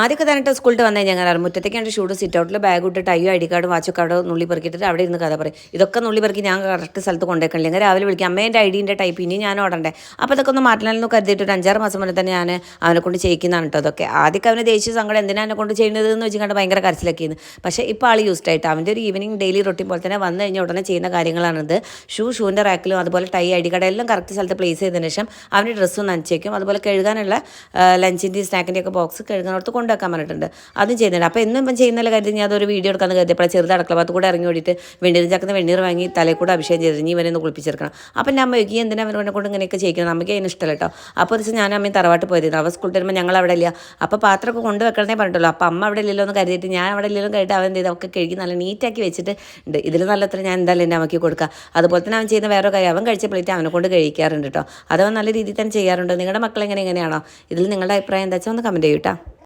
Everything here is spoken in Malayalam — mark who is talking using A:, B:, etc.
A: ആദ്യമൊക്കെ തന്നെ സ്കൂളിൽ വന്നു കഴിഞ്ഞാൽ മുറ്റത്തേക്കാണ് ഷൂട്ട് സിറ്റ് ഔട്ടിൽ ബാഗ് ഇട്ട് ടൈയോ ഐ ഡി കാർഡ് വാച്ചൊക്കെ അവിടെ നുള്ളി പെറുക്കിയിട്ട് അവിടെ ഇരുന്ന് കഥ പറയും. ഇതൊക്കെ നുള്ളി പെറുക്കി ഞാൻ കറക്റ്റ് സ്ഥലത്ത് കൊണ്ടേക്കണില്ലെങ്കിൽ രാവിലെ വിളിക്കും അമ്മേൻ്റെ ഐഡീൻ്റെ ടൈപ്പ് ഇനി ഞാൻ ഓടണ്ടേ. അപ്പോൾ ഇതൊക്കെ ഒന്ന് മാറ്റണമെന്ന് കരുതിയിട്ട് ഒരു 5-6 മാസം മുന്നേ തന്നെ ഞാൻ അവനെ കൊണ്ട് ചെയ്യിക്കുന്നതാണ് കേട്ടോ. അതൊക്കെ ആദ്യമൊക്കെ അവന് ദേശീയ സങ്കടം എന്തിനാണ് എന്നെ കൊണ്ട് ചെയ്യുന്നത് എന്ന് വെച്ചിട്ട് ഭയങ്കര കരച്ചിലൊക്കെയാണ്. പക്ഷേ ഇപ്പോൾ ആൾ യൂസ്ഡ് ആയിട്ട് അവൻ്റെ ഒരു ഈവനിങ് ഡെയിലി റൊട്ടീൻ പോലെ തന്നെ വന്നു കഴിഞ്ഞാൽ ഉടനെ ചെയ്യുന്ന കാര്യങ്ങളാണിത്. ഷൂവിൻ്റെ റാക്കിലും അതുപോലെ ടൈ ഐ ഡി കാർഡ് എല്ലാം കറക്റ്റ് സ്ഥലത്ത് പ്ലേസ് ചെയ്തതിന് ശേഷം അവൻ്റെ ഡ്രസ്സും നനച്ചേക്കും. അതുപോലെ കഴുകാനുള്ള ലഞ്ചിൻ്റെയും സ്നാക്കിൻ്റെ ഒക്കെ ബോക്സ് കഴുകാനോർത്ത് കൊണ്ടുവെക്കാൻ പറഞ്ഞിട്ടുണ്ട്. അതും ചെയ്യുന്നുണ്ട്. അപ്പോൾ എന്നും ഇപ്പം ചെയ്യുന്നതിൽ കരുതി ഞാൻ അതൊരു വീഡിയോ എടുക്കാമെന്ന് കരുതിയപ്പോൾ ചെറുത് അടുക്കള ഭാഗത്ത് കൂടെ ഇറങ്ങി ഓടിയിട്ട് വെണ്ണീർ ചക്കുന്ന വെണ്ണീർ വാങ്ങി തലയിൽ കൂടെ അഭിഷേകം ചെയ്ത് ഇനി ഇവനെ ഒന്ന് കുളിപ്പിച്ചെടുക്കണം. അപ്പം ഞാൻ അമ്മ ഈ എന്തിനാ അവനെ കൊണ്ട് ഇങ്ങനെയൊക്കെ ചെയ്യിക്കണം, നമുക്ക് അതിന് ഇഷ്ടമല്ല കേട്ടോ. അപ്പോൾ ദിവസം ഞാൻ അമ്മയും തറവാട്ട് പോയിരുന്നു. അവ സ്കൂളിൽ വരുമ്പോൾ ഞങ്ങൾ അവിടെ ഇല്ല. അപ്പോൾ പാത്രമൊക്കെ കൊണ്ടുവെക്കണേ പറഞ്ഞിട്ടുള്ളൂ. അപ്പോൾ അമ്മ അവിടെ ഇല്ലല്ലോ എന്ന് കരുതിയിട്ട് ഞാൻ അവിടെ ഇല്ലല്ലോ കഴിഞ്ഞിട്ട് അവൻ എന്ത് ചെയ്ത് ഒക്കെ കഴുകി നല്ല നീറ്റാക്കി വെച്ചിട്ട് ഉണ്ട്. ഇതിൽ നല്ലത്ര ഞാൻ എന്തായാലും എൻ്റെ അമ്മയ്ക്ക് കൊടുക്കുക. അതുപോലെ തന്നെ അവൻ ചെയ്യുന്ന വേറെ കാര്യം അവൻ കഴിച്ച പ്ലേറ്റ് അവനെ കൊണ്ട് കഴിക്കാറുണ്ട് കേട്ടോ. അതവൻ നല്ല രീതിയിൽ തന്നെ ചെയ്യാറുണ്ട്. നിങ്ങളുടെ മക്കൾ എങ്ങനെയാണോ ഇതിൽ നിങ്ങളുടെ അഭിപ്രായം എന്താ വെച്ചാൽ ഒന്ന് കമൻറ്റ് ചെയ്യൂട്ടോ.